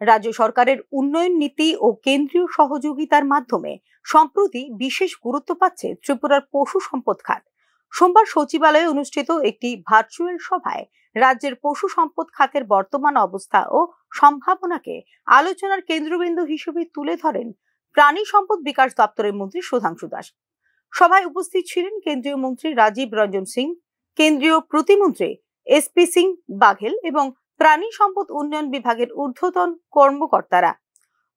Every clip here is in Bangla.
রাজ্য সরকারের উন্নয়ন নীতি ও কেন্দ্রীয় সহযোগিতার মাধ্যমে সম্প্রতি বিশেষ গুরুত্ব পাচ্ছে ত্রিপুরার পশু সম্পদ খাত। সোমবার সচিবালয়ে অনুষ্ঠিত একটি ভার্চুয়াল সভায় রাজ্যের পশু সম্পদ খাতের বর্তমান অবস্থা ও সম্ভাবনাকে আলোচনার কেন্দ্রবিন্দু হিসেবে তুলে ধরেন প্রাণী সম্পদ বিকাশ দপ্তরের মন্ত্রী সুধাংশু দাস। সভায় উপস্থিত ছিলেন কেন্দ্রীয় মন্ত্রী রাজীব রঞ্জন সিং, কেন্দ্রীয় প্রতিমন্ত্রী এসপি সিং বাঘেল এবং প্রাণী সম্পদ উন্নয়ন বিভাগের ঊর্ধ্বতন কর্মকর্তারা।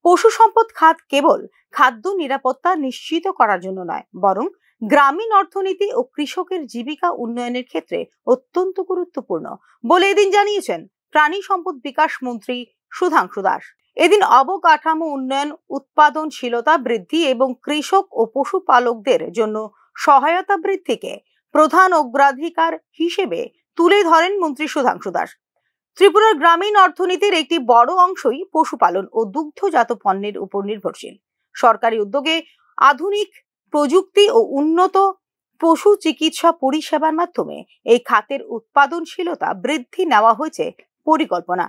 পশু সম্পদ খাত কেবল খাদ্য নিরাপত্তা নিশ্চিত করার জন্য নয়, বরং গ্রামীণ অর্থনীতি ও কৃষকের জীবিকা উন্নয়নের ক্ষেত্রে অত্যন্ত গুরুত্বপূর্ণ বলে এদিন জানিয়েছেন প্রাণী সম্পদ বিকাশ মন্ত্রী সুধাংশু দাস। এদিন অবকাঠামো উন্নয়ন, উৎপাদনশীলতা বৃদ্ধি এবং কৃষক ও পশুপালকদের জন্য সহায়তা বৃদ্ধিকে প্রধান অগ্রাধিকার হিসেবে তুলে ধরেন মন্ত্রী সুধাংশু দাস। ত্রিপুরার গ্রামীণ অর্থনীতির একটি বড় অংশই পশুপালন ও দুগ্ধজাত পণ্যের উপর নির্ভরশীল। সরকারি উদ্যোগে আধুনিক প্রযুক্তি ও উন্নত পশু চিকিৎসা পরিষেবার মাধ্যমে এই খাতের উৎপাদনশীলতা বৃদ্ধি নেওয়া হয়েছে পরিকল্পনা।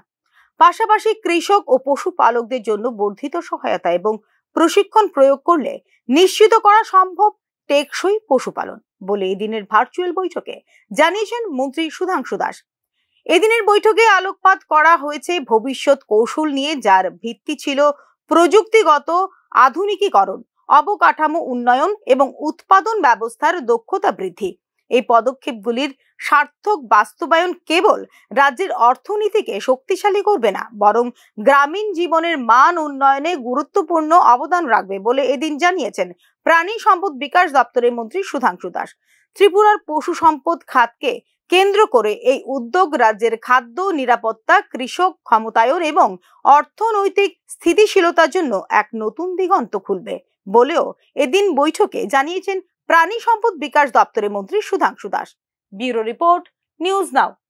পাশাপাশি কৃষক ও পশুপালকদের জন্য বর্ধিত সহায়তা এবং প্রশিক্ষণ প্রয়োগ করলে নিশ্চিত করা সম্ভব টেকসই পশুপালন বলে এদিনের ভার্চুয়াল বৈঠকে জানিয়েছেন মন্ত্রী সুধাংশু দাস। এদিনের বৈঠকে আলোকপাত করা হয়েছে ভবিষ্যৎ কৌশল নিয়ে, যার ভিত্তি ছিল প্রযুক্তিগত আধুনিকীকরণ, অবকাঠামো উন্নয়ন এবং উৎপাদন ব্যবস্থার দক্ষতা বৃদ্ধি। এই পদক্ষেপগুলির সার্থক বাস্তবায়ন কেবল রাজ্যের অর্থনীতিকে শক্তিশালী করবে না, বরং গ্রামীণ জীবনের মান উন্নয়নে গুরুত্বপূর্ণ অবদান রাখবে বলে এদিন জানিয়েছেন প্রাণী সম্পদ বিকাশ দপ্তরের মন্ত্রী সুধাংশু দাস। ত্রিপুরার পশু সম্পদ খাতকে কেন্দ্র করে এই উদ্যোগ রাজ্যের খাদ্য নিরাপত্তা, কৃষক ক্ষমতায়ন এবং অর্থনৈতিক স্থিতিশীলতার জন্য এক নতুন দিগন্ত খুলবে বলেও এদিন বৈঠকে জানিয়েছেন প্রাণী সম্পদ বিকাশ দপ্তরের মন্ত্রী Sudhanshu Das. Bureau report, news now.